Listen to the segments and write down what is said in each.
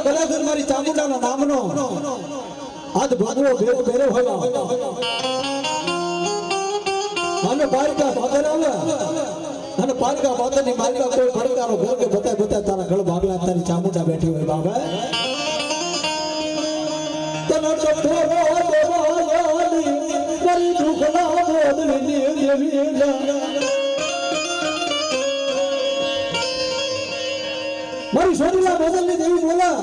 ગલાધર મારી ચામુંડાના નામનો આજ ભગવો ભેટ ભેરો હોય અને પારકા ભાદર આવે અને પારકા ભાદરની માલિકા કોઈ પડકારો ઘર કે બતાય તારા ગળ ભાગલા તારી ચામુંડા બેઠી હોય બાબા તને તો થોરો દેવાની મારી દુખના બોદની દેવી મારી સોનીલા બોદલની દેવી બોલા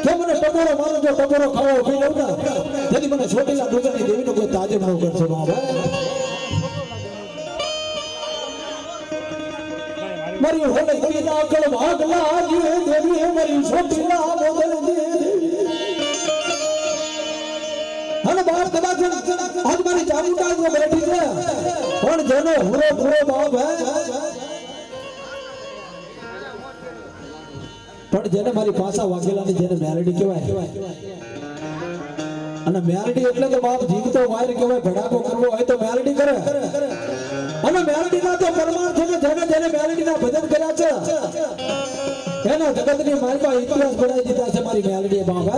કે મને ટકોરો મારો જો ટકોરો ખાવો ઉભી લઉં ના જેથી મને સોનીલા બોદલની દેવીનો કોઈ તાજે ન કરશે બાબા મારી હોલે પીના કળ ભાગલા જે દેવી મારી સોનીલા બોદલની અને બાર કદાચ આજ મારી ચામુંડા જો બેઠી છે પણ જેનો હુરો પૂરો બાપ હે પણ જેને મારી પાસા વાગેલાની જેને મેલડી કહેવાય અને મેલડી એટલે તો બાપ જીવતો વાયર કહેવાય ભડાકો કરવો હોય તો મેલડી કરે અને મેલડી ના તો પરમાર્થ છે જેને જેને મેલડી ના ભજન કર્યા છે એના જગતની માલપા ઇતિહાસ બનાવી દીધા છે મારી મેલડી બાપ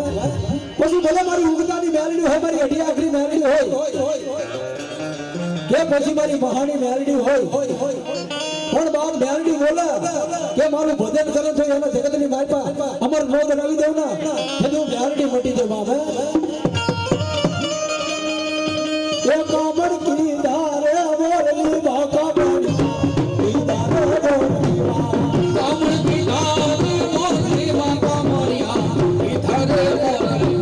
પછી ભલે મારી ઉગતાની મેલડી હોય મારી અઢી આખરી મેલડી હોય કે પછી મારી મહાની મેલડી હોય પણ બાપ મેલડી બોલે કે મારું ભજન કરે છે એના જગતની માલપા અમર નો બનાવી દઉં ના બધું મેલડી મટી દે બાપ એ કામણ કી ધારે મોરલી બાકા બની કી ધારે મોરલી કામણ કી ધારે મોરલી બાકા મોરિયા કી ધારે મોરલી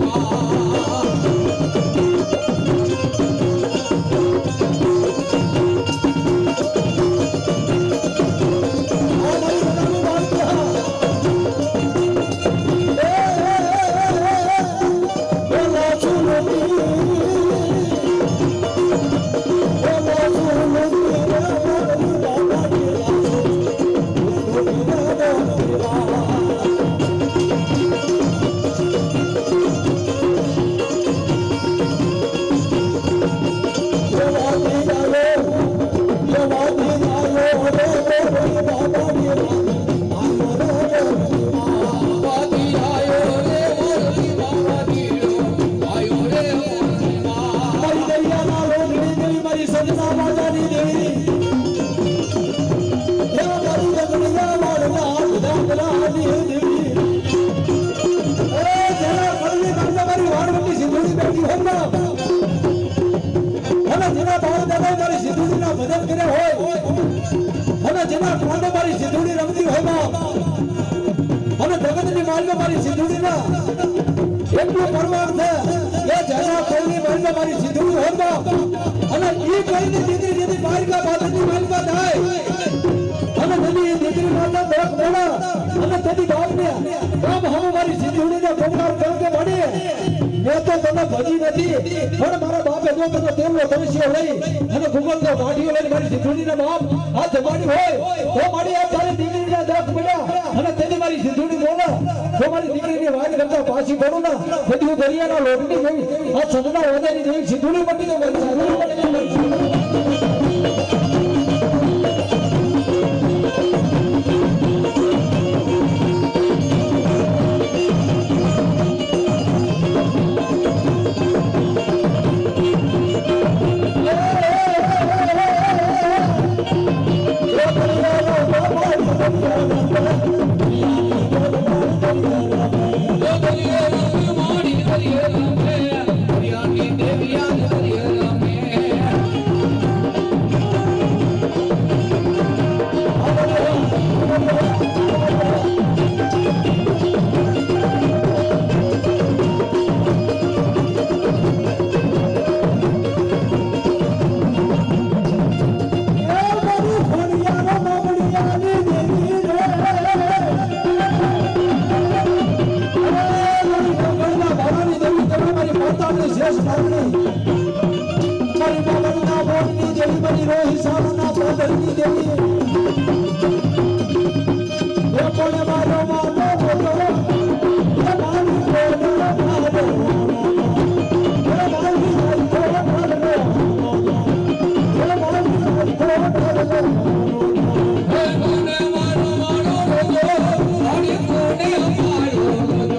Hey,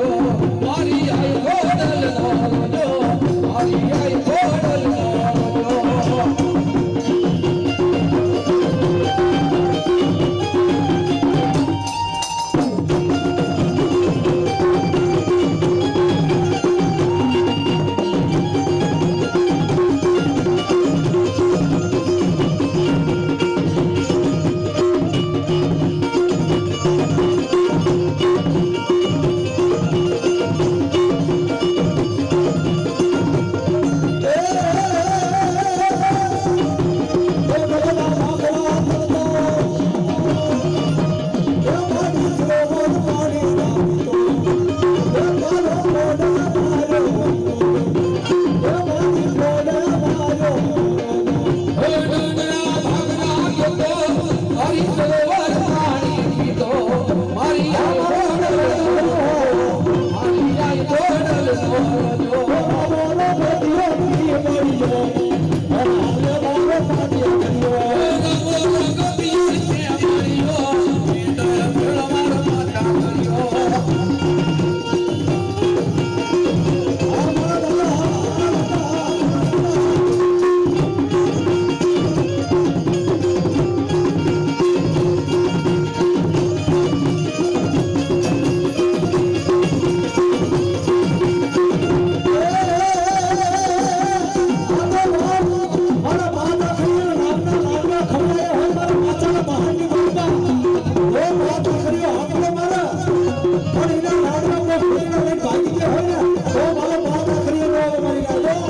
તમે ફૂટીને ભાગી ગયા હોય ને તો મારો પાતા કરી નો મારી ગાજો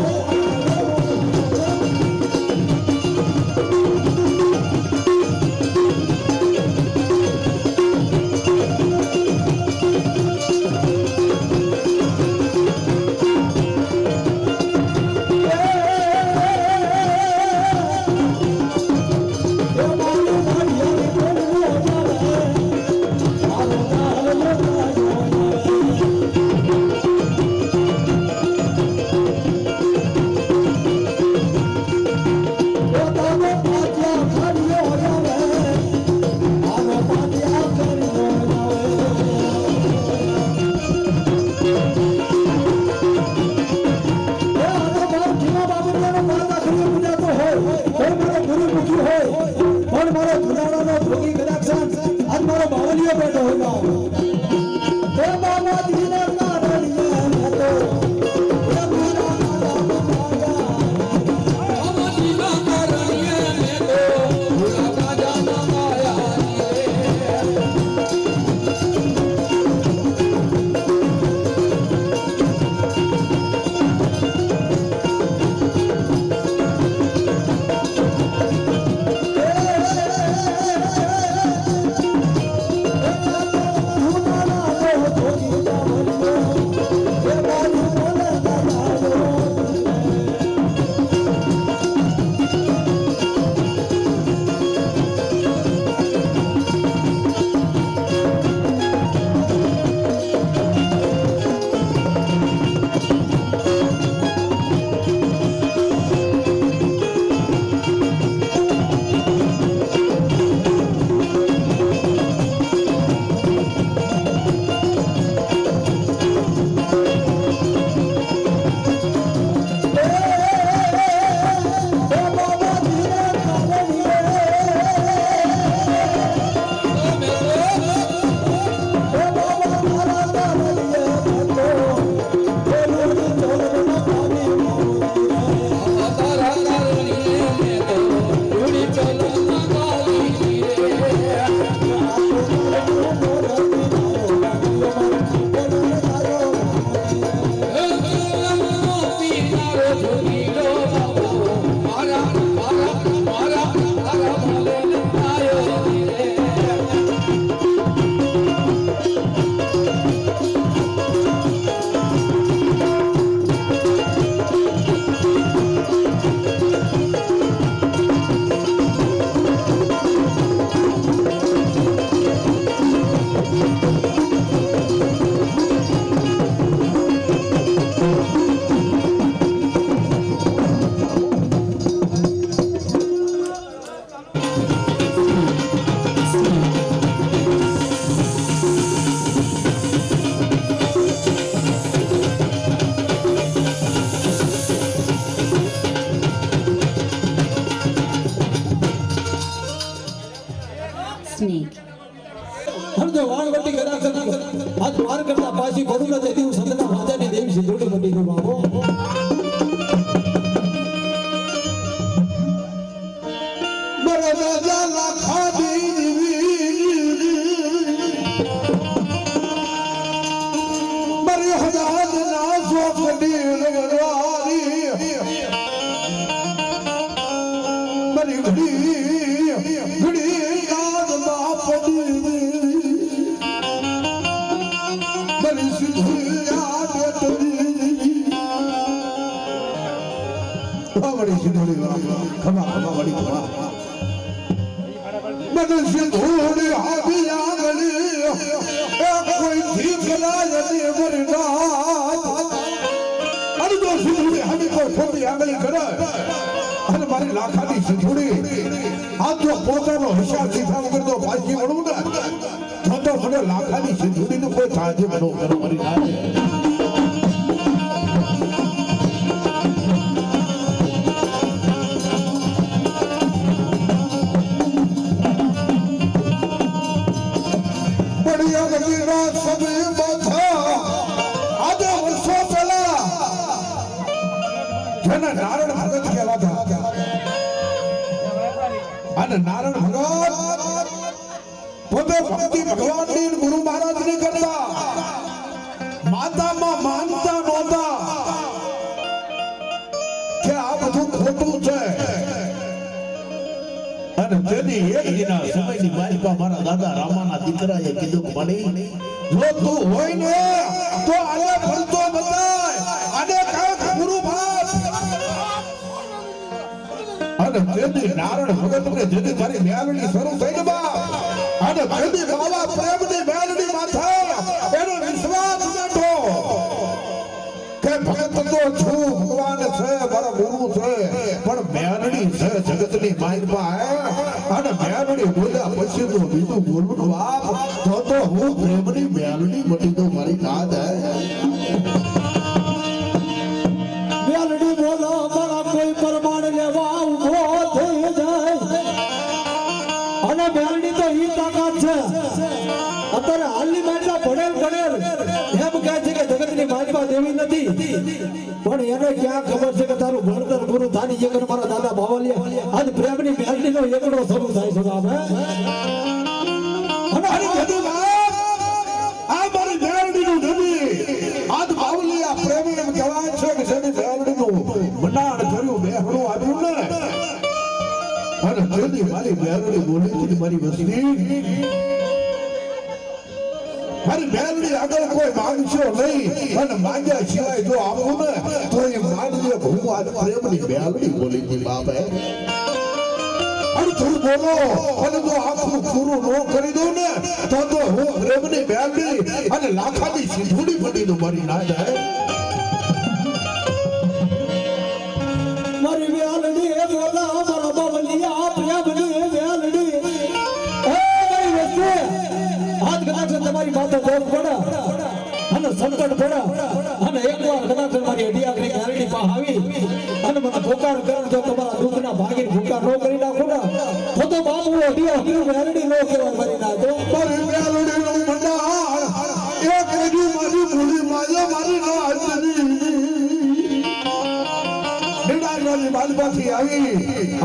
સમજો વાણવટી ગદા કરી આજ માર કરતા પાછી ભરું ન દેતી હું સંતના રાજાની દેવી સિંધુડી મંડી નો બાબો મારા રાજા લાખાડી મારી હજાર ના સોકડી રગવારી મારી ઘડી યાદ બાપડી મારી સિંધુડી યાદ વડી સિંધુડી ખમા વડી ખમા મનુષ્ય ધૂળ આવી આંગળી કોઈ ઠીક લાયતી વરનાથ અરે તો સિંધુડી હમી કોઈ ખોટી આંગળી કરે અને મારી લાખાની સિંધુડી આ તો પોતાનો હિસાબ સીધા વગર તો પાછી મળું ને તો મને લાખાની સિંધુડીનું કોઈ કાળજી બનો કરો મારી લાગે નારાયણ ભગત કહેવાતા અને નારાયણ ભગત પોતે ભક્તિ ભગવાનની ગુરુ મહારાજની કરતા માતામાં માનતા નહોતા કે આ બધું ખોટું છે અને તેની એક દિના સમયની માલિકા મારા દાદા રામાના દીકરાએ કીધું કે મને જો તું હોય ને તો આને ફરતો બતાય આને કાંઈક પૂરું ભાત અને તેની નારણ ભગતને જેની તારી મેલડી શરૂ થઈ ને બા અને તેની બાવા પ્રેમની મેલડી માથે એનો વિશ્વાસ બેઠો કે ભગત તો છું ભગવાન છે મારા ગુરુ છે પણ મેલડી છે જગતની માલિકા અને મેલડી બોલ્યા પછી તો બીજું બોલવું બાપ તો હું પ્રેમની મેલડી મટી તો મારી નાદ મેલડી બોલો મારા કોઈ પરમાણ લેવા ઉભો થઈ જાય અને મેલડી તો ઈ તાકાત છે અત્યારે હાલની માતા ભણેલ એમ કહે છે કે જગતની માલિકા દેવી નથી પણ એને ક્યાં ખબર છે કે તારું ભણતર ગુરુ થાની જે કરે મારા દાદા બાવલિયા આજ પ્રેમની મેલડીનો એકડો શરૂ થાય છે સાહેબ અને હરી કીધું બાપ આ મારી મેલડીનું નબી આજ બાવલિયા પ્રેમી એમ કહેવાય છે કે જેની મેલડીનું મનાણ કર્યું બેહણું આવ્યું ને અને તેની મારી મેલડી બોલી હતી મારી વસ્તી મારી મેલડી આગળ કોઈ માંગશો નહીં અને માંગ્યા સિવાય જો આપું ને તો એ માંગજે હું આજ પ્રેમની મેલડી બોલી હતી બાપે અને તું બોલો અને જો આખું પૂરું ન કરી દઉં ને તો હું પ્રેમની મેલડી અને લાખાની સીધુડી પડી દઉં મારી ના જાય મારી મેલડી એ બોલા મારા બાવલિયા પ્રેમની મેલડી એ મારી વસ્તુ આજ કદાચ તમારી માથે દોર પડે અને સંકટ પડે અને એકવાર કદાચ મારી અડિયાકરી ગારડી પાસે આવી અને મને પોકાર કરે જો તમારા દુઃખના ભાગી ભૂકા ન કરી નાખો ને તો બાપ હું અડિયાકરી ગારડી ન કહેવાય મારી ના તો મારી મેલડીનું મંડાણ એ કેજી મારી ભૂલી માયા મારી ના આજની નિડાળની બાલબાથી આવી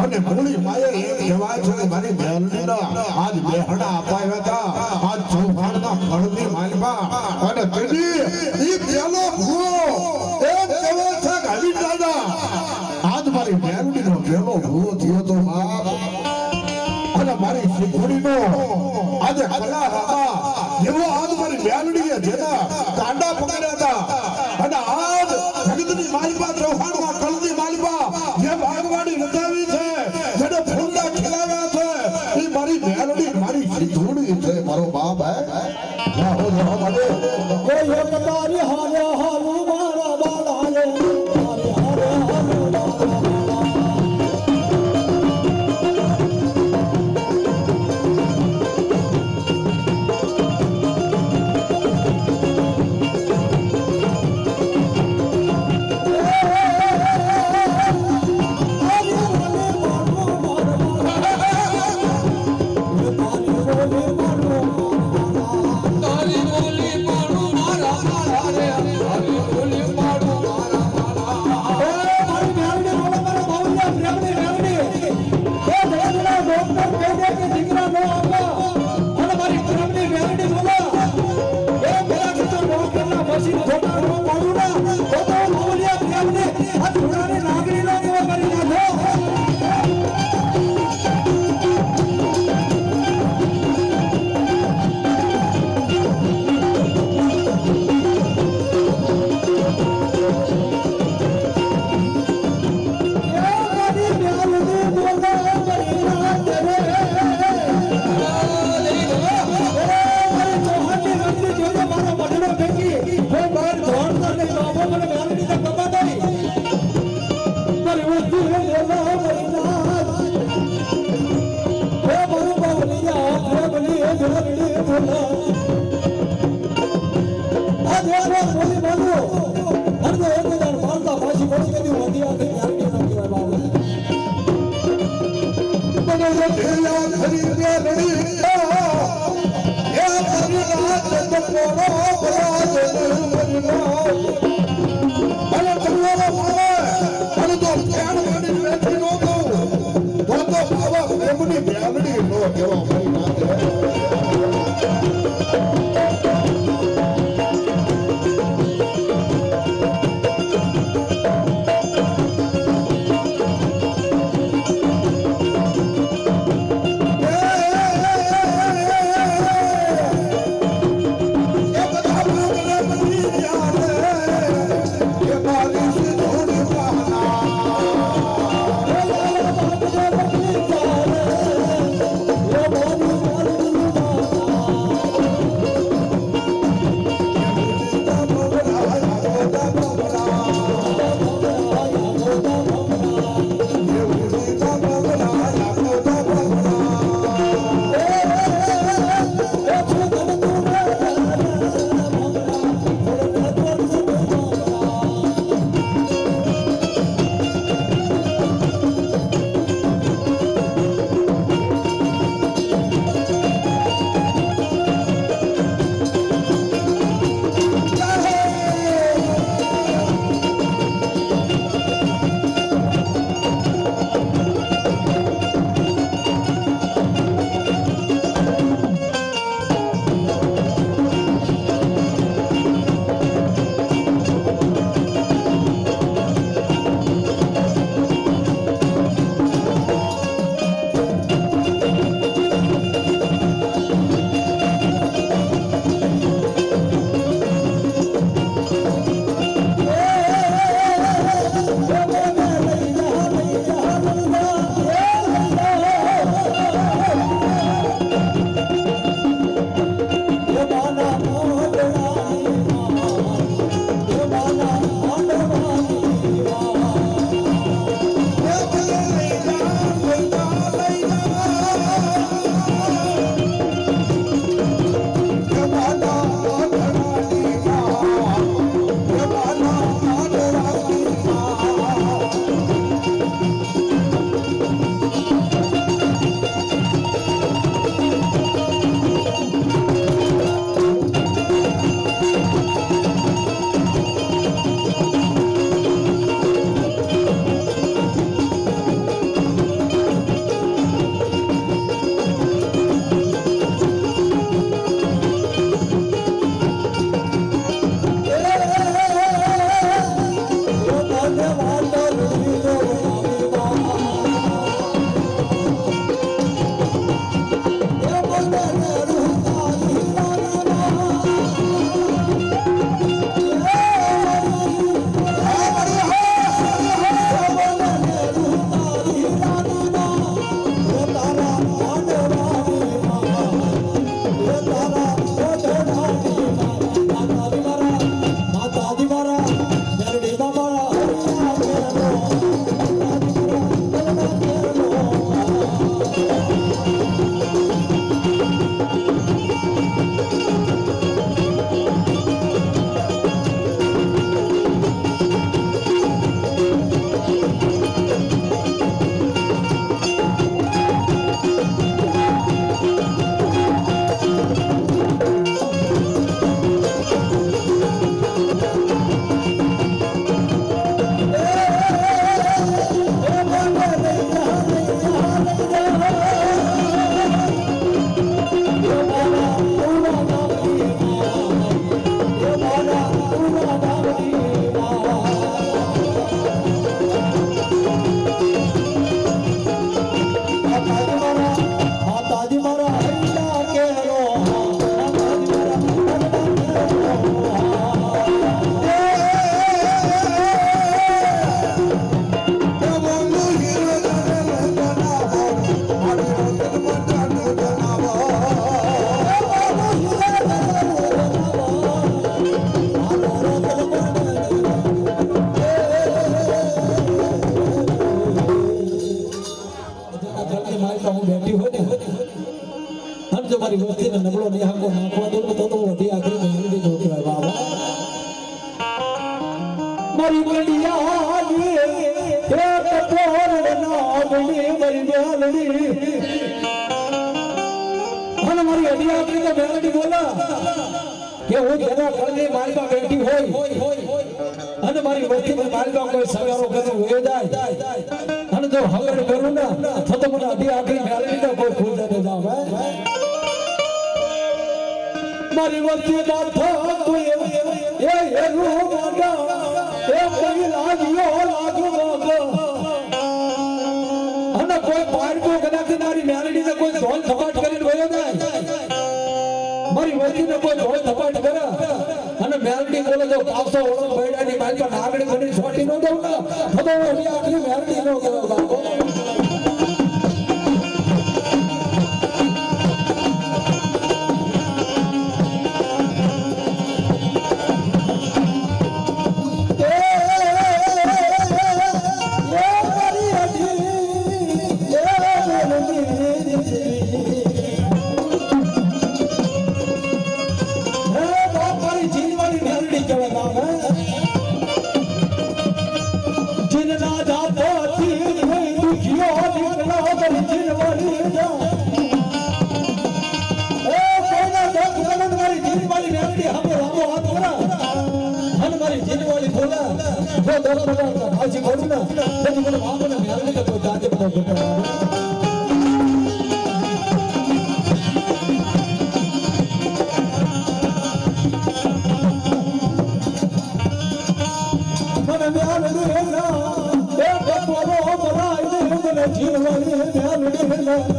અને ભૂલી માયા એમ કહેવાય છે કે મારી મેલડીના આજ બેહણા અપાયા હતા આજ ચૌહાણના ફળની માલબા અને તેની ઈ પેલો ભૂવો એમ કહેવાય છે કે હરી દાદા આજ મારી મેલડીનો પેલો ભૂવો થયો તો બાપ અને મારી શીખડીનો આજે કલા રામા જેવો આજ મારી મેલડીએ જેના કાંડા પકડ્યા હતા અને આજ જગતની માલિકા ચૌહાણમાં કલની માલિકા જે ભાગવાડી રચાવી છે જેને ફૂંડા ખીલાવ્યા છે એ મારી મેલડી મારી શીખડી છે મારો બાપ હે રાહો રાહો મારે કોઈ એક તારી હારે હાલો મારા બાળા હાલે હારે હારે હાલો મારા મારી ગડિયાની એક પોરના બની મારી મેલડી અને મારી અડિયાની તો મેલડી બોલા કે હું જેના ઘરની માલમાં બેઠી હોય અને મારી વચ્ચે માલમાં કોઈ સગારો કરે હોય જાય અને જો હગડ કરું ને તો મને અડિયાની મેલડી તો કોઈ ખુદ ન જાવ મારી વચ્ચે બાથા કોઈ એ રૂમાડા એ કોઈ લાગ્યો અને કોઈ પાડકો કદાચ મારી મેલડી ને કોઈ ઢોલ થપાટ કરીને વયો જાય મારી વચ્ચે ને કોઈ ઢોલ થપાટ કરે અને મેલડી બોલે જો પાવસો ઓળો બેડાની મારી પર નાગડી બની છોટી નો દઉં ને તો આખી મેલડી નો કરો બાપો आज बोलू ना लेकिन मेरे बाप ने मेरे लिए कोई दादी बता મને મેલડી હેલા એ બપોરો બરાઈ દે મને જીવવાની મેલડી હેલા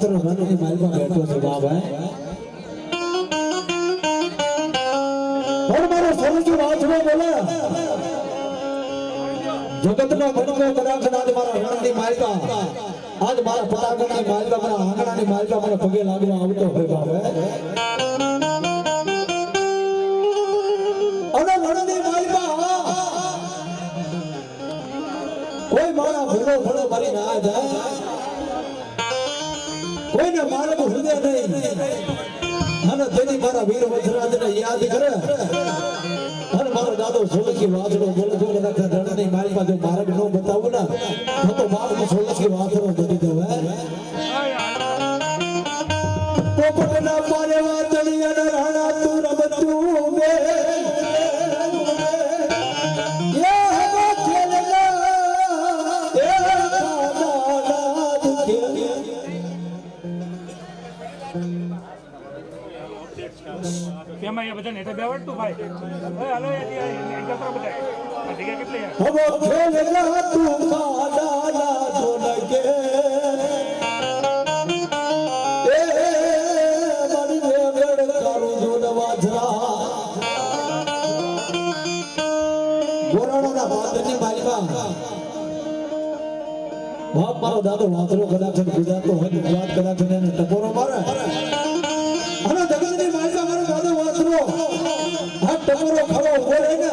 વાતરો રણની માલમાં બેઠો છે બાબા પણ મારો સરજી વાતરો બોલે જગતનો બનકો કદાચ આજ મારા રણની માલમાં આજ મારા પરાગણની માલમાં મારા આંગણાની માલમાં મને પગે લાગવા આવતો હોય બાબા અને રણની માલમાં કોઈ મારા ભૂલો ભૂલો મારી ના જાય કોઈને મારું હૃદય નહીં અને તેની મારા વીર વજરાજને યાદ કરે અને મારો દાદો સોલંકી વાસણો બોલે જો કદાચ રણની માલમાં જો માર્ગ ન બતાવું ને તો બાપ સોલંકી વાસણો બની દઉં પોપટના પારે વાતણી અને રાણા તું રમતું બે કેમાં એ બધા નેતા બેવડતું ભાઈ ઓય હાલો યાર બધા આ જગ્યા કેટલી યાર હવો ખેલના તું કાડાના તો લગે એ મારી વેગડ કરું જોન વાજરા ગોરાણાના બાદની માલીમાં બાપ મારો દાદો વાતરો કદાચ ગુજરાતનો હોય ગુજરાત કદાચ એને ટકોરો મારે અને જગતની માલમાં મારો દાદો વાતરો આ ટકોરો ખાવા ઉભો રહે ને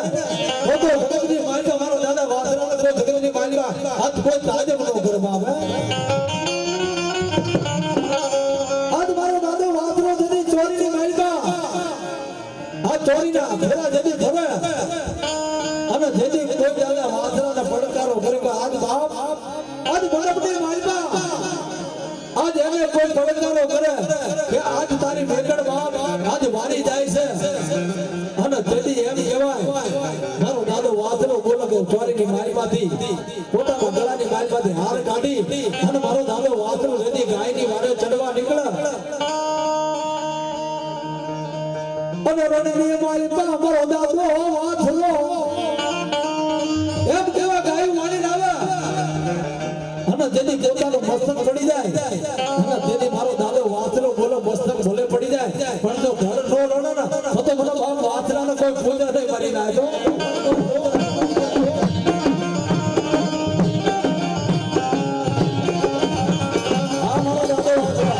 તો જગતની માલમાં મારો દાદા વાતરો તો જગતની માલમાં હાથ કોઈ તાજે ન કરવા આવે આજ મારો દાદો વાતરો જતી ચોરીની માલમાં આ ચોરીના ફેરા જતી ધરે અને જેથી કોઈ દાદા વાતરાને પડકારો કરે કે આજ બાપ આજ બરફની માલમાં આજ એને કોઈ પડકારો કરે કે આજ તારી મેકડ બાપ આજ વારી જાય છે અને તેથી એમ કહેવાય મારો દાદો વાતરો બોલો કે ચોરીની માલમાંથી પોતાના ગળાની માલમાંથી હાર કાઢી અને મારો દાદો વાતરો જેથી ગાયની વારે ચડવા નીકળે અને રણની માલમાં મારો દાદો વાતરો એમ કેવા ગાયું વાળી આવે અને જેથી પોતાનો મસ્તક પડી જાય અને તેથી મારો દાદો વાતરો બોલો મસ્તક ભલે પડી જાય પણ જો ઘર નો લડો ને તો મને બાપ વાતરાને કોઈ પૂજા નહીં મારી નાખો આ મારો દાદો વાતરો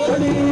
Hare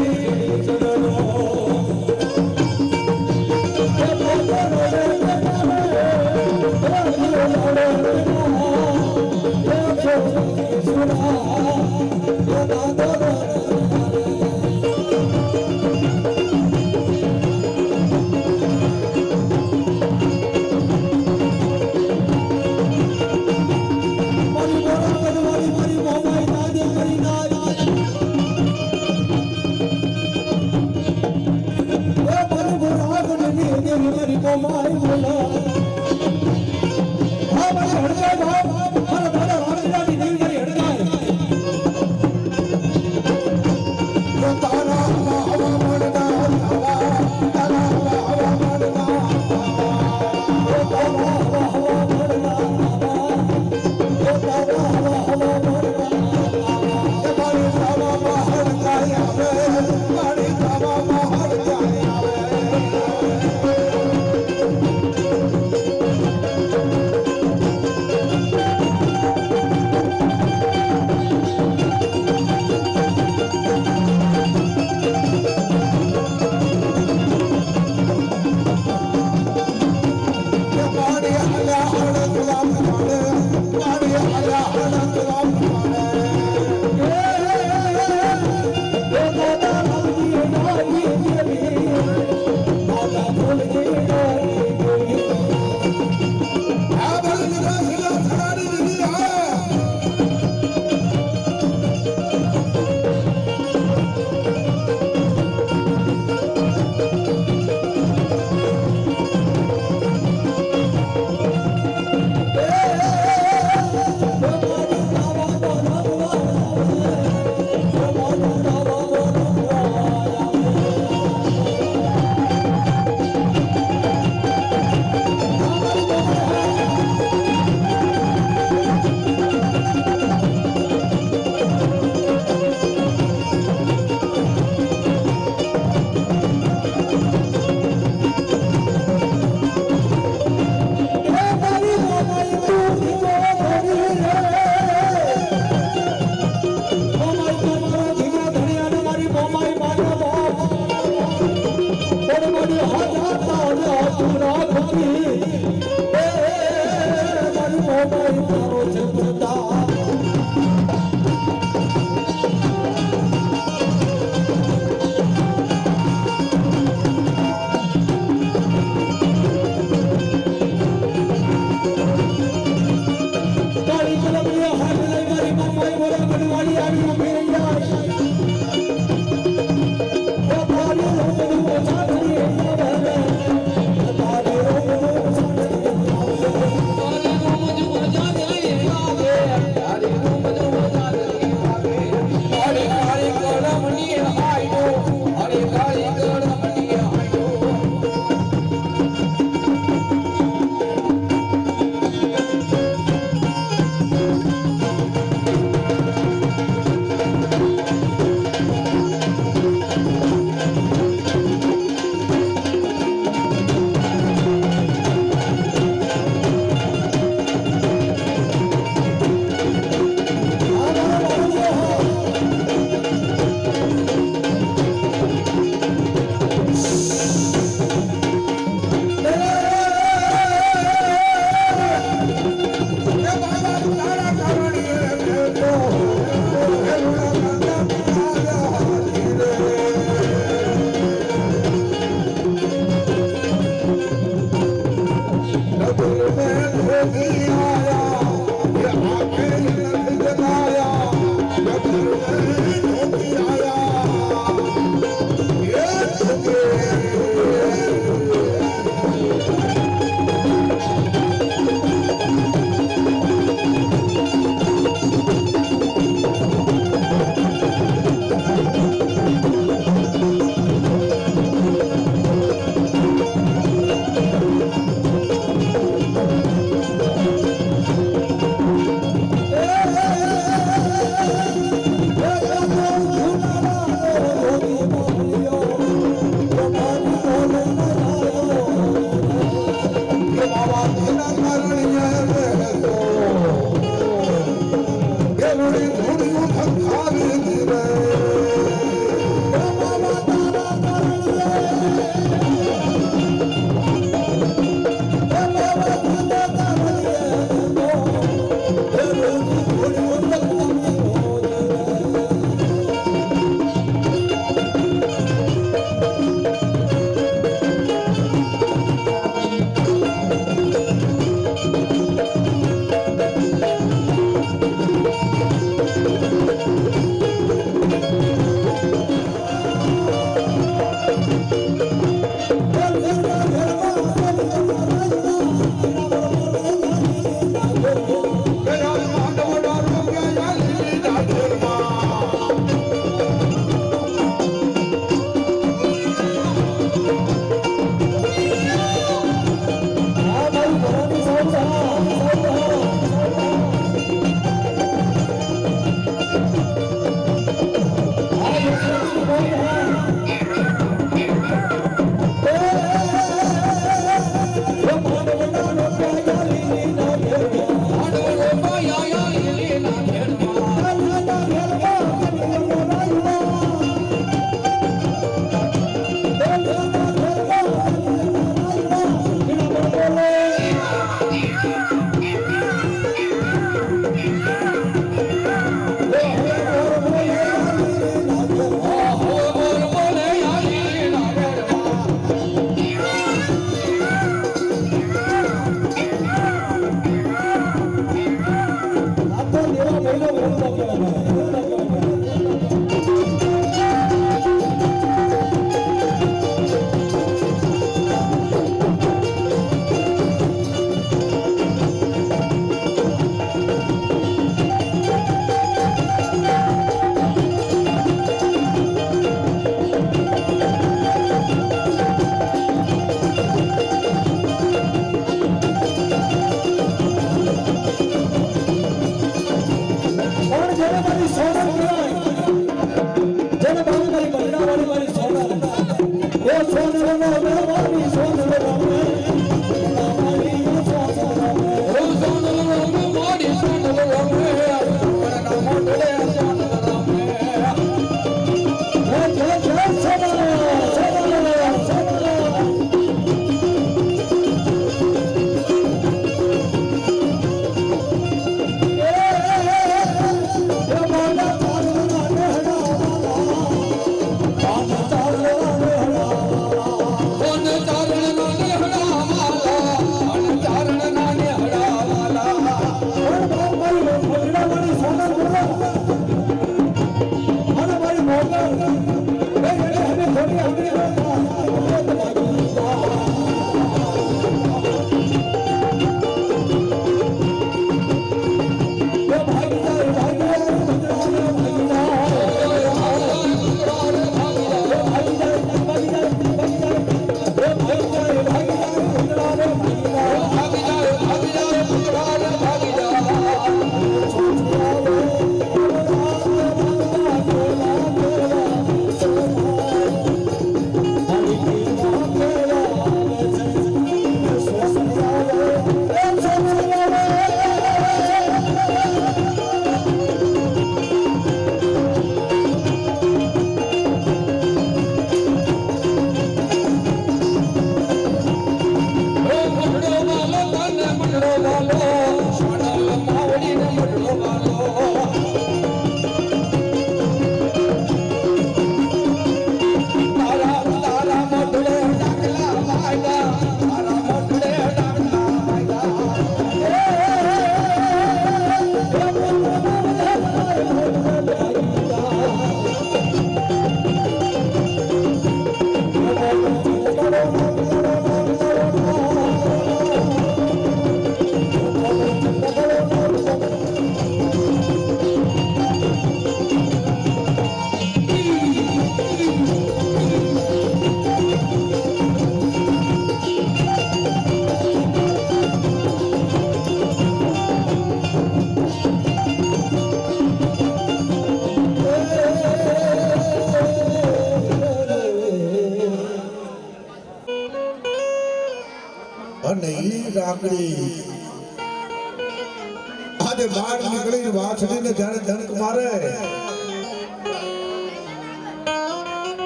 આજે બહાર નીકળી વાછડીને જ્યારે જનક મારે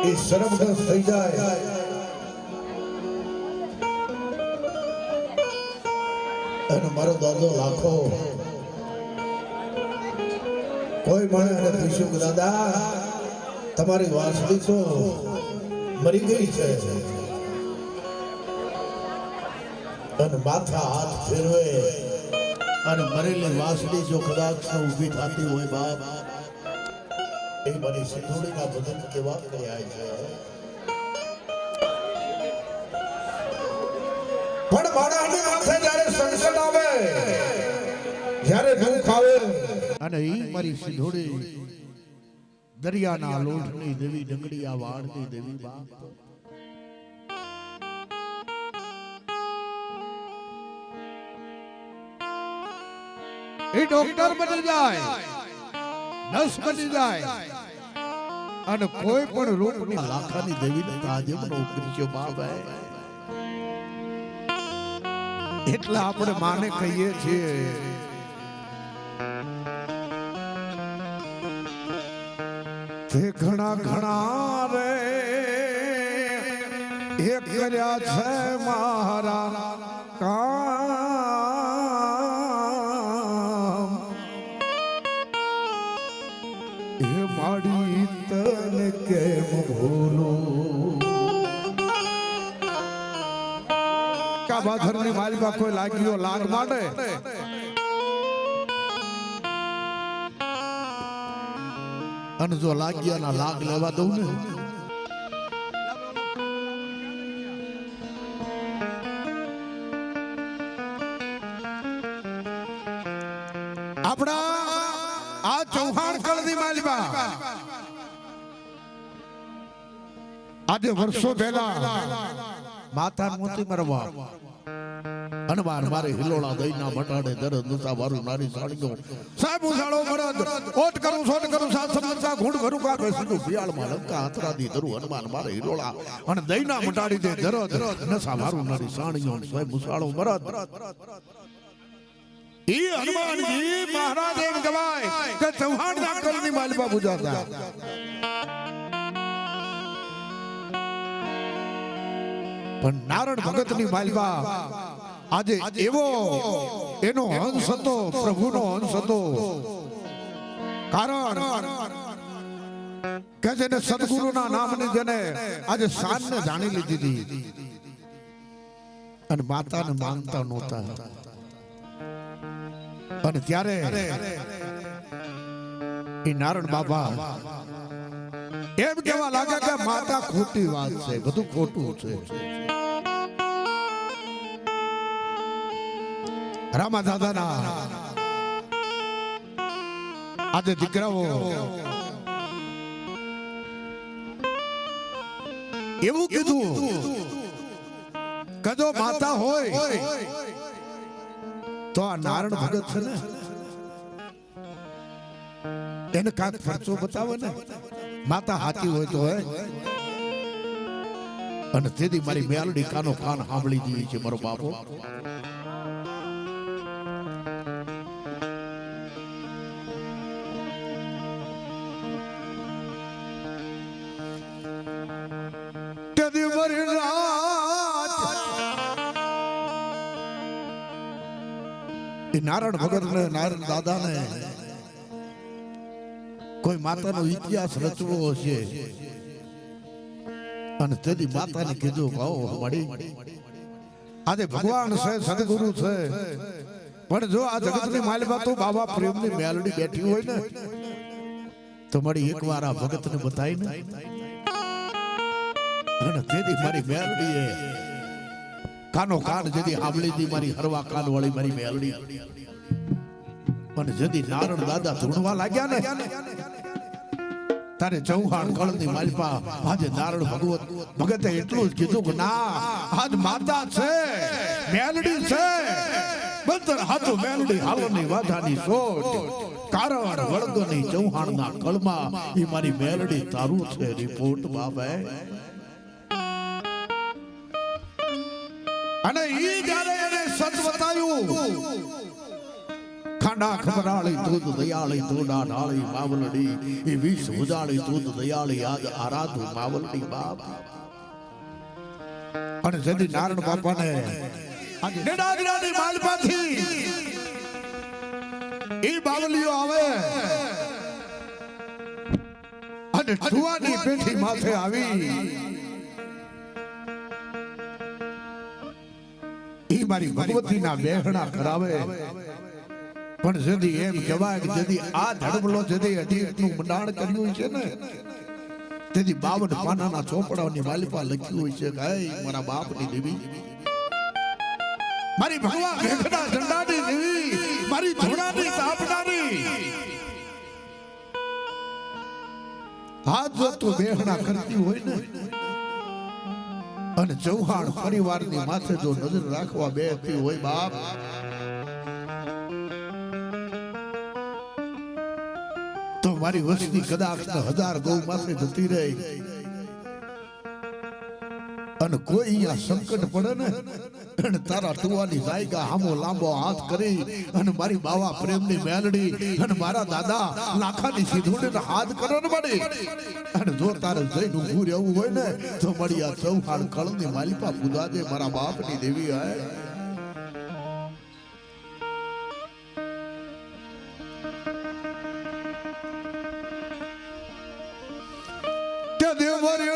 એ શરમગ્રસ્ત થઈ જાય અને મારો દાદો લાખો કોઈ મને અને પૂછ્યું કે દાદા તમારી વાછડી તો મરી ગઈ છે અને માથા હાથ ફેરવે અને મરેલી વાસળી જો કદાચ ઊભી થતી હોય બાપ એ મારી સિંધુડીના બદન કેવા કર્યા છે પણ માણસની માથે જ્યારે સંકટ આવે જ્યારે દુઃખ આવે અને ઈ મારી સિંધોડી દરિયાના લોઢની દેવી ડંગડિયા વાળની દેવી બાપ એ ડોક્ટર બની જાય નર્સ બની જાય અને કોઈ પણ રોગની લાખાની દેવીને તાજે નોકરી છે બાપ એટલે આપણે માને કહીએ છીએ તે ઘણા ઘણા રે એ કર્યા છે મારા કામ એ માડી તને કેમ ભૂલું કાબાધરની માલિકા કોઈ લાગ્યો લાગ માટે અને જો લાગ્યાના લાગ લેવા દઉં ને આપણા આ ચૌહાણ કળની માલિકા આજે વર્ષો પહેલા માતા મોતી મરવા અને મારે હિલોળા દઈના મટાડે દરદ નસા વારું નારી સાડીઓ સાહેબ ઉસાળો મરદ ઓટ કરું સોટ કરું સાત સમજતા ઘૂંડ ભરું કા બેસીનું બિયાળમાં લંકા આતરાદી ધરું હનુમાન મારે હિલોળા અને દઈના મટાડી દે દરદ નસા વારું નારી સાડીઓ સાહેબ ઉસાળો મરદ ઈ હનુમાનજી મહારાજ એમ કહેવાય કે ચૌહાણના કળની માલિકા પૂજાતા પણ નારણ ભગતની માલિકા આજે એવો એનો અંશ હતો પ્રભુનો અંશ હતો કારણ કે જેને સદગુરુના નામની જેને આજે શાનને જાણી લીધી હતી અને માતાને માનતા નહોતા અને ત્યારે એ નારણ બાબા એમ કેવા લાગે કે માતા ખોટી વાત છે બધું ખોટું છે રામા દાદાના આજે દીકરાઓ એવું કીધું કે જો માતા હોય તો આ નારણ ભગત છે ને એને કાંક ખર્ચો બતાવે ને માતા હાથી હોય તો અને તેથી મારી મેલડી કાનો કાન સાંભળી દીધી છે મારો બાપો નારાયણ ભગત ને નારાયણ દાદા ને કોઈ માતાનો ઇતિહાસ રચવો હશે અને તેથી માતાને કીધું કહો મળી આજે ભગવાન છે સદગુરુ છે પણ જો આ જગતની માલિકા તો બાબા પ્રેમની મેલડી બેઠી હોય ને તો મળી એકવાર આ ભગતને બતાવીને અને તેથી મારી મેલડીએ કાનો કાન જેથી આંબળી દી મારી હરવા કાન વાળી મારી મેલડી અને જેથી નારણ દાદા ધૂણવા લાગ્યા ને તારે ચૌહાણ કળની માલિકા આજે નારણ ભગતે એટલું જ કીધું કે ના આજ માતા છે મેલડી છે બંદર હાથો મેલડી હાલોની વાધાની સોટ કારણ વળગની ચૌહાણના કળમાં ઈ મારી મેલડી તારું છે રિપોર્ટ બાબા અને ઈ જ્યારે એને સત બતાવ્યું ખાંડા ખબરાળી દૂધ દયાળી દોડા ઢાળી માવલડી એ વિષ ઉજાળી દૂધ દયાળી આજ આરાધુ માવલડી બાપ અને જદી નારણ બાપાને આજે નેડાગરાની માલપાથી ઈ બાવલીઓ આવે અને ઠુવાની પેઠી માથે આવી ઈ મારી ભગવતીના બેહણા કરાવે પણ જદી એમ કહેવાય કે જદી આ ધડબલો જદી અઢીનું મંડાણ કર્યું છે ને તેથી 52 પાનાના ચોપડાઓની માલિકા લખ્યું હોય છે કે હે મારા બાપની દેવી મારી ભગવાન ભેખડા ઝંડાની દેવી મારી ધોળાની હાથ જો તું બેહણા કરતી હોય ને અને ચૌહાણ પરિવારની માથે જો નજર રાખવા બેસતી હોય બાપ, તો મારી વસ્તી કદાચ 1000 ગૌ માથે જતી રહી અને કોઈ અહીંયા સંકટ પડે ને અને તારા ટુવાની જાયગા હામો લાંબો હાથ કરી અને મારી બાવા પ્રેમની મેલડી અને મારા દાદા લાખાની સીધુડીને હાથ કરો ને મળી અને જો તારે જઈને ઊભું રહેવું હોય ને તો મળી આ ચૌહાણ કળની માલિપા પૂજાજે મારા બાપની દેવી હે. તે દેવરી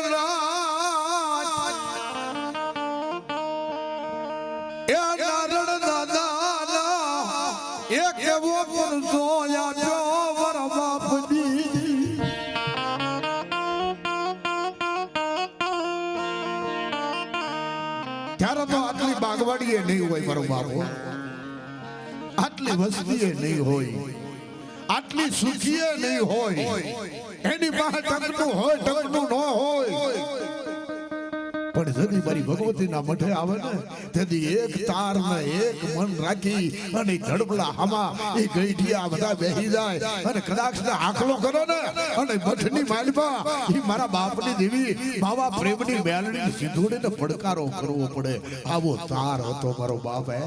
ત્યારે તો આટલી બાગવાડી નહીં હોય મારો બાપો, આટલી વસ્તી નહીં હોય, આટલી સુખી નહીં હોય, એની પાસે ટકનું હોય ટકનું ન હોય, પણ જદી મારી ભગવતીના મઠે આવે ને તેથી એક તાર ને એક મન રાખી અને ધડબલા હામા એ ગઈઢિયા બધા બેહી જાય અને કદાચ આખલો કરો ને અને મઠની માલિપા એ મારા બાપની દેવી બાવા પ્રેમની મેલડી સીધોડીને પડકારો કરવો પડે, આવો તાર હતો મારો બાપ હે.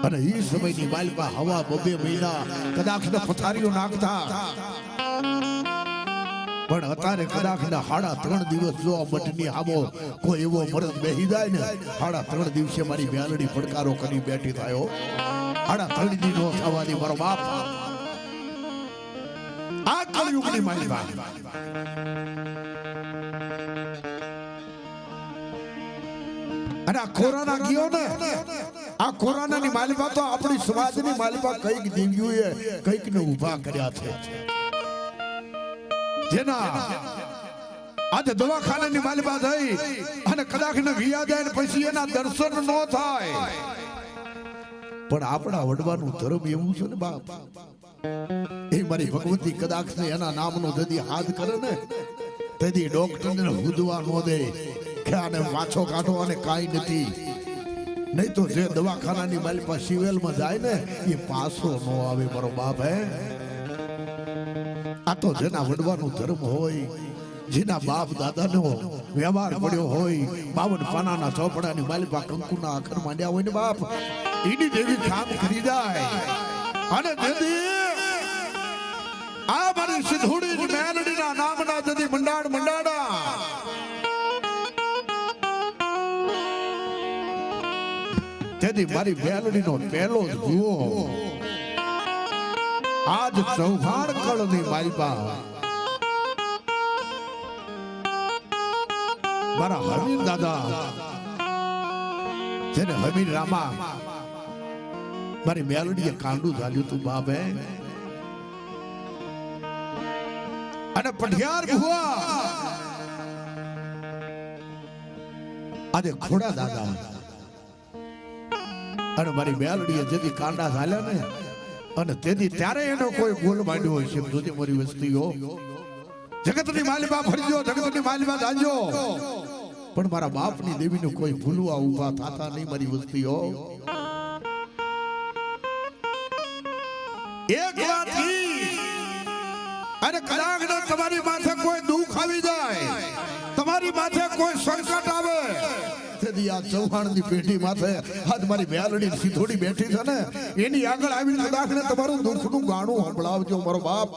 અને એ સમયની માલિપા હવા 2 મહિના કદાચ પથારીઓ નાખતા, પણ અત્યારે કદાચ 3.5 દિવસ જો મઠની આમો કોઈ એવો મરદ બેહી જાય ને 3.5 દિવસે મારી મેલડી પડકારો કરી બેઠી થાય. 3.5 દી નો થવાની મારો બાપ આ કળયુગની માલિપા. અને આ કોરોના ગયો ને આ કોરોનાની માલિપા તો આપણી સમાજની માલિપા કઈક દેવીઓએ કઈક ને ઊભા કર્યા છે, જેના આજે દવાખાનાની માલિપા થઈ અને કદાચ ને વિયા જાય ને પછી એના દર્શન ન થાય, પણ આપણા વડવાનું ધર્મ એવું છે ને બાપ, એ મારી ભગવતી કદાચ ને એના નામનો જદી હાથ કરે ને તેથી ડોક્ટર ને હુદવા ન દે કે આને પાછો કાઢો અને કાઈ નથી, નહીં તો જે દવાખાનાની માલિપા સિવિલમાં જાય ને એ પાછો ન આવે મારો બાપ હે. આ તો જેના વડવાનું ધર્મ હોય, જેના બાપ દાદાનો વ્યવહાર પડ્યો હોય, 52 પાનાના ચોપડાની માલિપા કંકુના અખર માંડ્યા હોય ને બાપ, એની દેવી કામ કરી જાય. અને દેદી આ મારી સિધોડી મેલડીના નામના દેદી મંડાડા તેથી મારી મેલડીનો પહેલો જુઓ આજ ચૌહાણ કળની માલિપા મારા હમીર દાદા જેને હમીર રામા મારી મેલડીએ કાંડું ઝાલ્યું તું બાપે, અને પઢિયાર ભુવા આજે ખોડા દાદા અને મારી મેલડીએ જેથી કાંડા ઝાલ્યા ને અને તેથી ત્યારે એનો કોઈ બોલ માંડ્યો હોય છે. જોજે મારી વસ્તીઓ જગતની માલિપા ફરજો, જગતની માલિપા જાજો, પણ મારા બાપની દેવીનું કોઈ ભૂલવા ઊભા થાતા નહીં મારી વસ્તીઓ. એક વાત અને કદાચ તમારી માથે કોઈ દુઃખ આવી જાય, તમારી માથે કોઈ સંકટ આવે તેથી આ ચૌહાણની પેઢી માથે આજ મારી મેલડી સીધોડી બેઠી છે ને એની આગળ આવીને કદાચ તમારું દુઃખનું ગાણું સંભળાવજો મારો બાપ.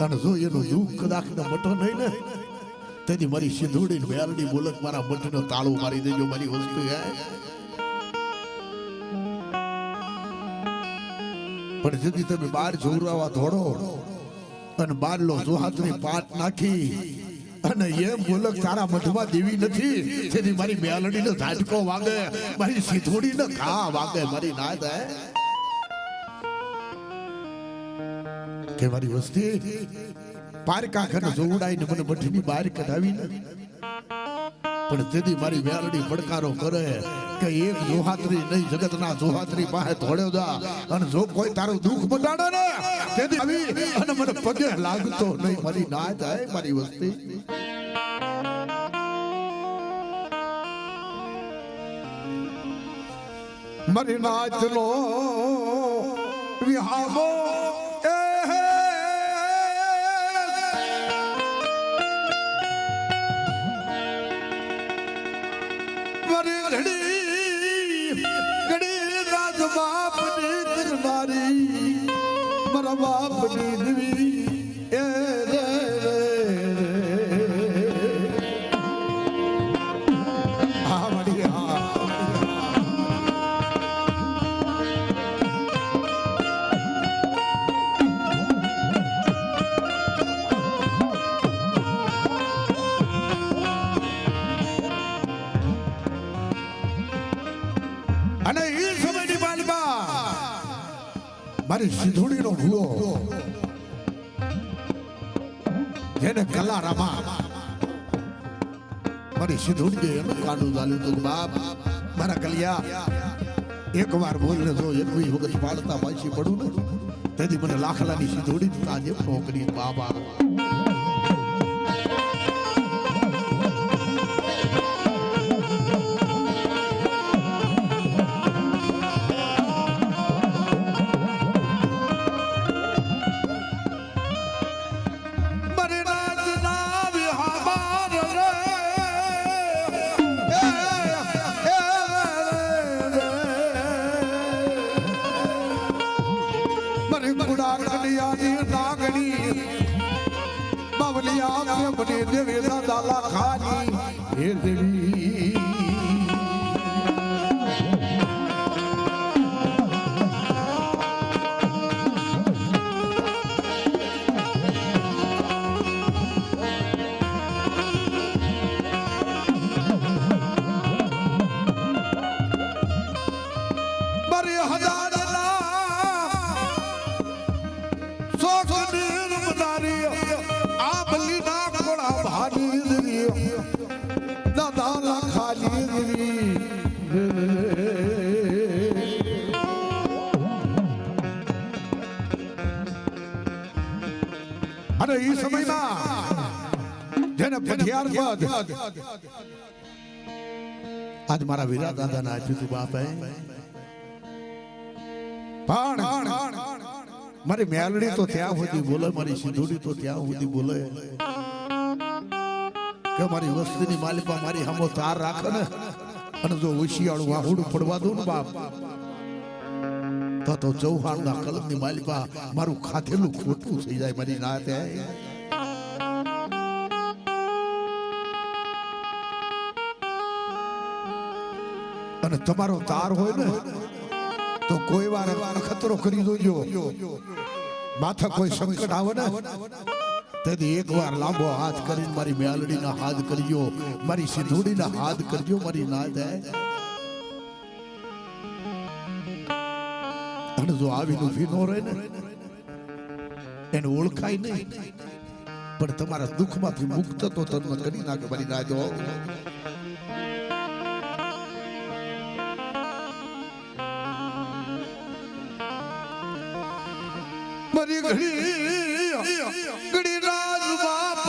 અને જો એનું દુઃખ કદાચ મટો નહીં ને તેથી મારી સીધોડી મેલડી બોલક મારા મઠનો તાળું મારી દેજો મારી વસ્તુ હે. પણ જેથી તમે બહાર જોરાવા ધોડો અને બાર લો જોહાતની પાટ નાખી અને એમ બોલક તારા મઠમાં દેવી નથી તેથી મારી મેલડીનો ઝાટકો વાગે, મારી સીધોડીનો ઘા વાગે મારી નાદ હે કે મારી વસ્તી પારકા ખને જોવડાઈને મને મઠની બહાર કઢાવીને પણ તેથી મારી વ્યાલડી પડકારો કરે કે એક જોહાત્રી નહીં જગતના જોહાત્રી પાસે ધોળ્યો જા અને જો કોઈ તારું દુઃખ બતાડે ને તેથી આવી અને મને પગે લાગતો નહીં મારી ના જાય મારી વસ્તી મારી નાચનો વિહામો ઘડી રાજ બાપની કરનારી મારા બાપની દેવી એ રે હા મળી હા અને એ સમયની બાલમાં મારી સિંધુડીનો ભૂવો જેને કલા રમા મારી સિંધુડીએ એનું કાંડું ચાલ્યું હતું બાપ મારા કલિયા એકવાર બોલને જો એકવી વખત પાડતા પાછી પડું ને તેથી મને લાખલાની સિંધુડી તાજે નોકરી બાબા દેવી દાદા ખાની હે દેવી અને એ સમયમાં જેને પથિયાર પદ આજ મારા વીરા દાદાના આપ્યું હતું બાપે પણ મારી મેલડી તો ત્યાં સુધી બોલે મારી સિંધુડી તો ત્યાં સુધી બોલે કે મારી વસ્તીની માલિકા મારી હમો તાર રાખે ને અને જો હોશિયાળું વાહુડું પડવા દઉં ને બાપ તો ચૌહાણના કલમની માલિકા મારું ખાધેલું ખોટું થઈ જાય મારી નાતે અને તમારો તાર હોય ને તો કોઈ વાર ખતરો કરી દોજો માથા કોઈ સંકટ આવે ને તેથી એક વાર લાંબો હાથ કરીને મારી મેલડીના હાથ કરજો મારી સિંધુડીના હાથ કરજો મારી નાતે અને જો આવીને ઊભી ન રહે ને એને ઓળખાય નહીં પણ તમારા દુઃખમાંથી મુક્ત તો તન્મ કરી નાખે મારી રાજો મારી ઘડી રાજ બાપ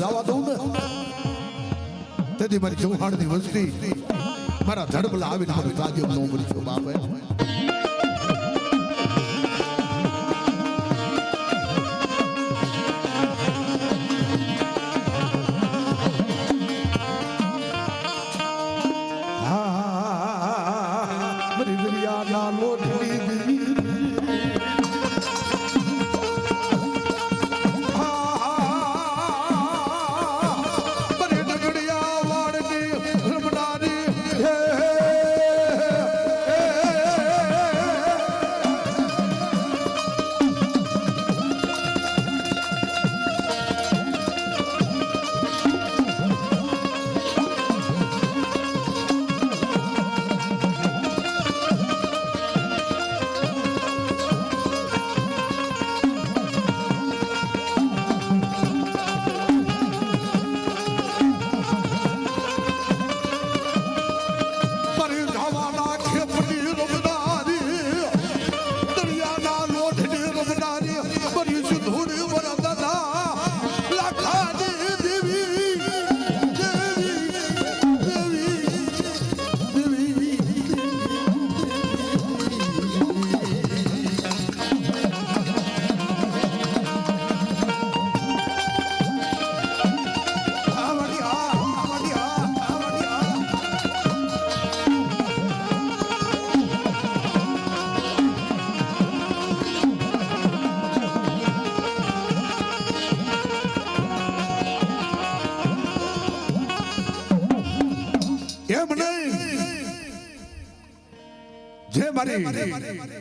જવા દઉં ને તેથી મારી ચૌહાણની વસ્તી મારા ધડબલા આવીને મારું તાજ્ય ન મળ્યું બાપે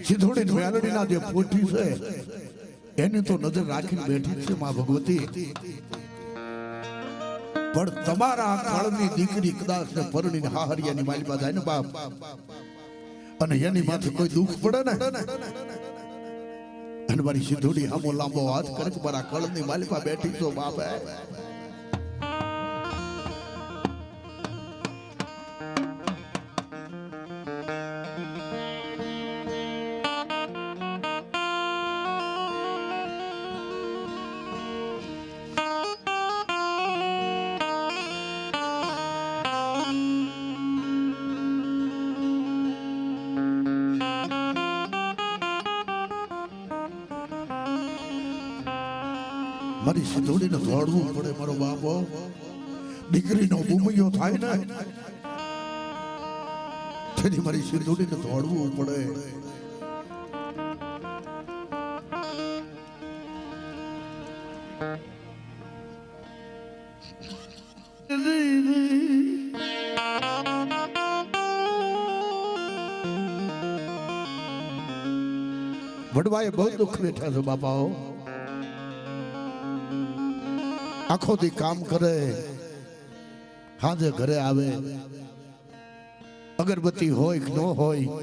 સિધોડી મેલડીના જે પોઠી છે એની તો નજર રાખીને બેઠી છે માં ભગવતી પણ તમારા કાળની દીકરી કદાચ ને પરણીને હાહરિયાની માલિકા જાય ને બાપ અને એની માથે કોઈ દુઃખ પડે ને અને મારી સિધોડી આમો લાંબો હાથ કરે કે મારા કાળની માલિકા બેઠી છો બાપ મારી સિધોડીને દોડવું પડે મારો બાપો દીકરીનો બુમૈયો થાય ને તેથી મારી સિધોડીને દોડવું પડે વડવાએ બહુ દુઃખ બેઠા છે બાપાઓ આખો દી કામ કરે હાજે ઘરે આવે અગરબત્તી હોય કે ન હોય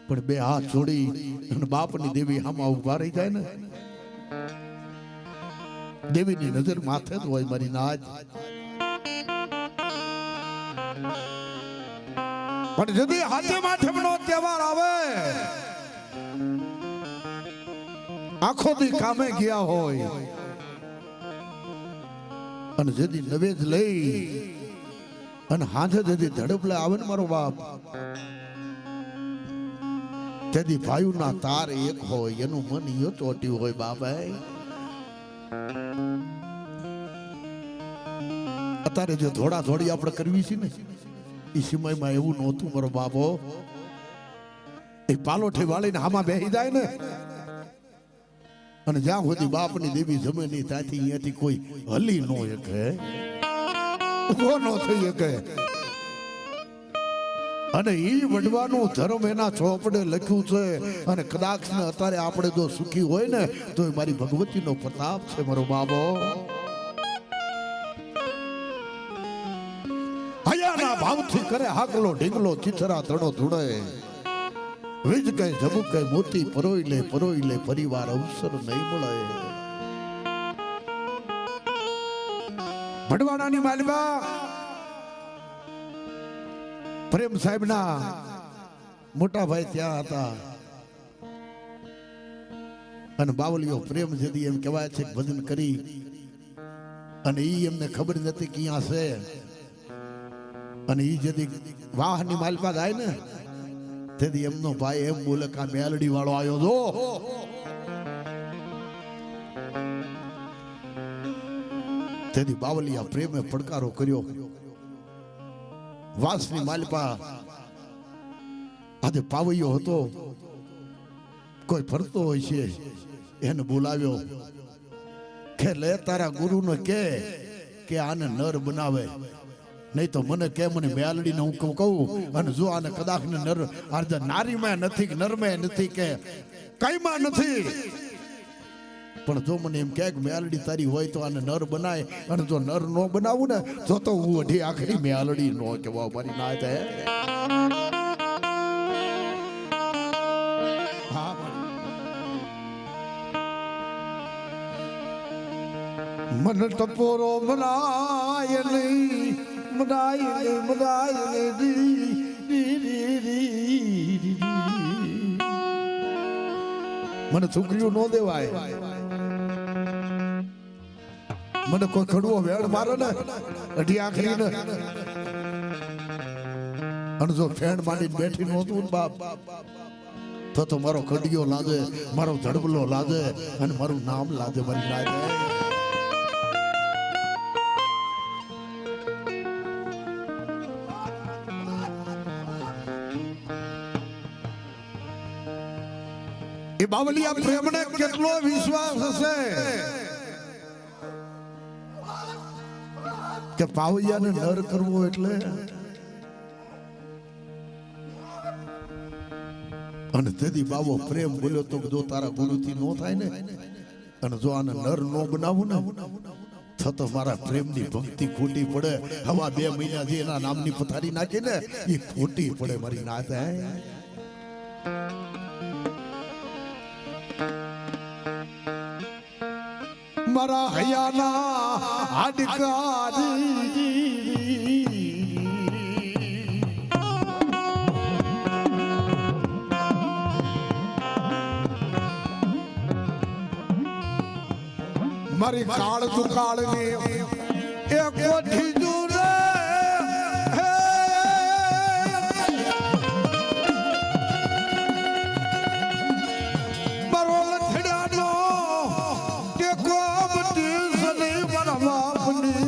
પણ બે હાથ જોડી અને બાપની દેવી હામાં ઉભા રહી જાય ને દેવીની નજર માથે જ હોય મારી નાજ પણ જદી હાથે માથેનો તહેવાર આવે આખો દી કામે ગયા હોય અને જેદી નવેજ લઈ અને હાથે જેદી ધડપલે આવે ને મારો બાપ તેદી ભાઈના તાર એક હોય એનું મન યો ચોટ્યું હોય બાપા અત્યારે જે થોડા થોડી આપણે કરવી છે ને એ સમયમાં એવું નહોતું મારો બાપો એ પાલોઠી વાળીને હામાં બેસી જાય ને અને જ્યાં સુધી બાપની દેવી જમે નહીં ત્યાંથી અહીંયાથી કોઈ હલી ન શકે ઉભો ન થઈ શકે અને ઈ વડવાનું ધર્મ એના ચોપડે લખ્યું છે અને કદાચ ને અત્યારે આપણે જો સુખી હોય ને તો એ મારી ભગવતીનો પ્રતાપ છે મારો બાબો હયાના ભાવથી કરે હાકલો ઢીંગલો ચિથરા તણો ધૂળે વીજ કઈ જબુ કઈ મોતી પરોઈ લે પરિવાર અવસર નહીં મળે ભડવાડાની માલવા પ્રેમ સાહેબ ના મોટા ભાઈ ત્યાં હતા અને બાવલીઓ પ્રેમ જદી એમ કહેવાય છે ભજન કરી અને ઈ એમને ખબર નથી ક્યાં છે અને ઈ જદી વાહની માલપા જાય ને તેથી એમનો ભાઈ એમ બોલે કે આ મેલડી વાળો આવ્યો જો તેથી બાવલિયા પ્રેમે પડકારો કર્યો વાસની માલપા આજે પાવૈયો હતો કોઈ ફરતો હોય છે એને બોલાવ્યો કે લે તારા ગુરુને કે આને નર બનાવે નહીં તો મને કે મને મેલડીને હું કહું અને જો આને કદાચ ને નર આજે નારીમાં નથી કે નરમાં નથી કે કઈમાં નથી પણ જો મને એમ કે મેલડી તારી હોય તો આને નર બનાય અને જો નર નો બનાવું ને તો હું અઢી આખરી મેલડી નો કેવા મારી ના થાય મન ટપોરો મનાય નહીં મનાય મને છોકરીઓ નો દેવાય મને કોઈ ખડવો વેણ મારે ને અઢી આખરી ને અને જો ફેણ માંડીને બેઠી નહોતું ને બાપ તો મારો ખડિયો લાદે મારો ધડબલો લાદે અને મારું નામ લાદે મારી લાગે એ બાવલિયા પ્રેમને કેટલો વિશ્વાસ હશે કે પાવૈયાને નર કરવો એટલે અને તેથી બાવો પ્રેમ બોલ્યો તો જો તારા ગુરુથી નો થાય ને અને જો આને નર નો બનાવું ને તો મારા પ્રેમની ભક્તિ ખોટી પડે હવા 2 મહિના જે એના નામની પથારી નાખી ને એ ખોટી પડે મારી ના થાય મારા હૈયાના હાડકારી મારી કાળ દુકાળ ને એક કોઠી દૂરે મારો લથડાનો ટેકો બધી સને મારા બાપની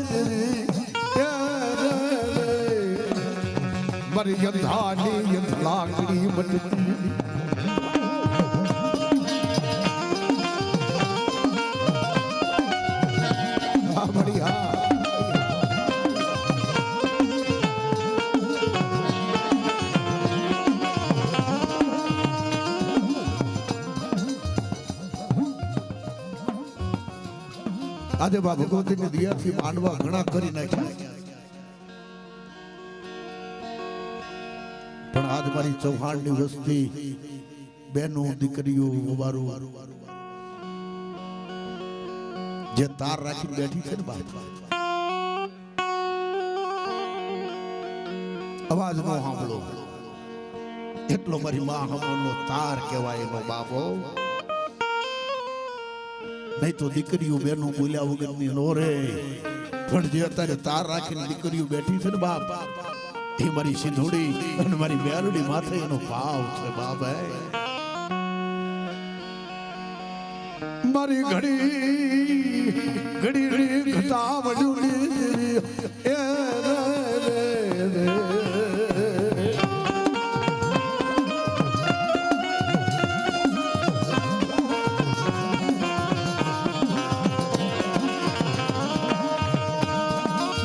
મારી યંધાની યંધ લાકડી બધી આજે બા ભગવતીની દયાથી માંડવા ઘણા કરી નાખ્યા પણ આજ મારી ચૌહાણની વસ્તી બેનો દીકરીઓ વારું જે તાર રાખી બેઠી છે ને બા અવાજ નો સાંભળો એટલો મારી માં હમણનો તાર કહેવાય એનો બાપો નહીં તો દીકરીઓ બેનો બોલ્યા વગરની નો રે પણ જે અત્યારે તાર રાખીને દીકરીઓ બેઠી છે ને બાપ એ મારી સિંધોડી અને મારી મેલડી માથે એનો ભાવ છે બાપ મારી ઘડી ઘટા વડુલી એ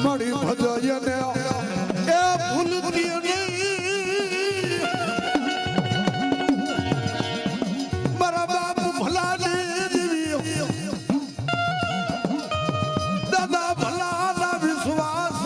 મળી ભજયને એ ભૂલતી નહીં મારા બાપ ભલા ને દાદા ભલા ના વિશ્વાસ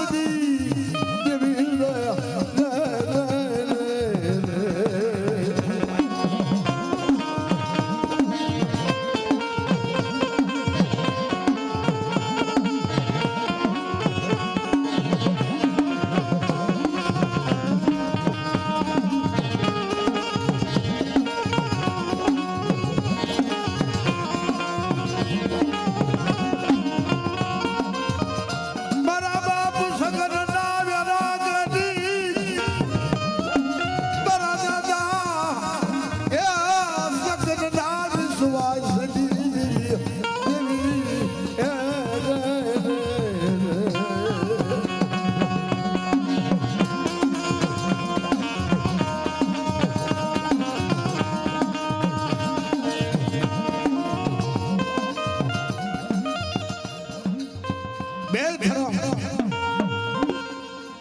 બે ધર્મ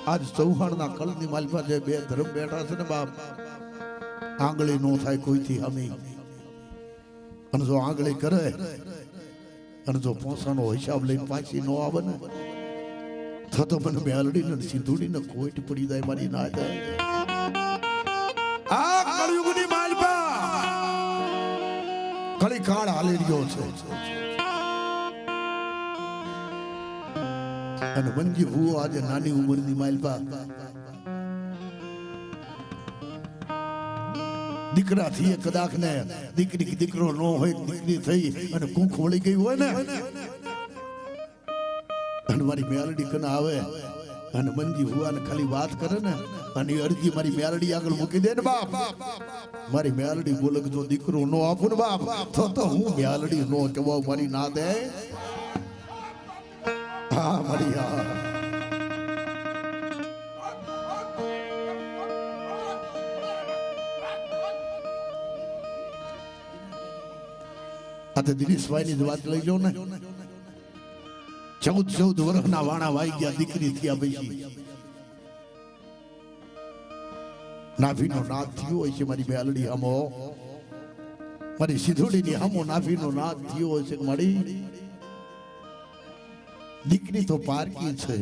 આજ ચૌહાણના કળની માલપા જે બે ધર્મ બેઠા છે ને બાપ આંગળી નો થાય કોઈથી અમે અને જો આંગળી કરે અને જો પોસાનો હિસાબ લઈને પાછી નો આવે ને તો મને મેલડીને સિંધુડીને કોઈટ પડી જાય મારી ના જાય આ કળયુગની માલપા કળી કાળ હાલી રહ્યો છે અને મંજી હું આજે નાની ઉંમરની માલપા દીકરા થી કદાચ ને દીકરી દીકરો નો હોય દીકરી થઈ અને કુંખ વળી ગઈ હોય ને અને મારી મેલડી કને આવે અને મંજી હુઆને ખાલી વાત કરે ને અને અરજી મારી મેલડી આગળ મૂકી દે ને બાપ મારી મેલડી બોલે કે જો દીકરો નો આપું ને બાપ તો હું મેલડી નો જવાબ મારી ના દે હા મારી હા આ તો દિનેશભાઈ ની વાત લઈ લો ને 14 વર્ષના વાણા વાઈ ગયા દીકરી થયા પછી નાભીનો નાદ થયો હોય છે મારી મેલડી હમો મારી સિંધુડીની હમો નાભીનો નાદ થયો હોય છે મારી દીકરી તો પારકી છે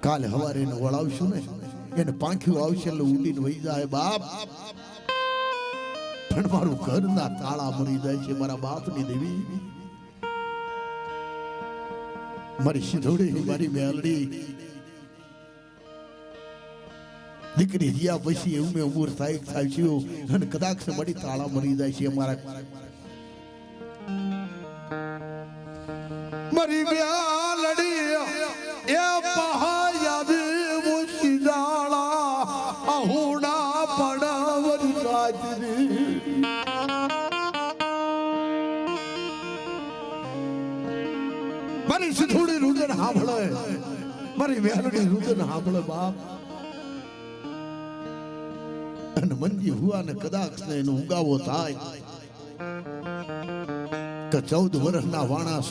કાલે હવારે એને વળાવશું ને એને પાંખ્યું આવશે એટલે ઉડીને વહી જાય બાપ પણ મારું ઘરના તાળા મરી જાય છે મારા બાપની દેવી મારી સિંધુડી મારી મેલડી દીકરી રહ્યા પછી એવું મેં ઉમર થાય છે અને કદાચ મારી તાળા મરી જાય છે મારા મારી મેલડી એ પહાયા મુશિદાળા અહુડા પડવરી ગાજરી મારી સિંધુડી રુદન સાંભળે મારી મેલડી રુદન સાંભળે બાપ અને મંજી હુઆને કદાચ ને એનો ઉગાવો થાય કે 14 વર્ષના વાણા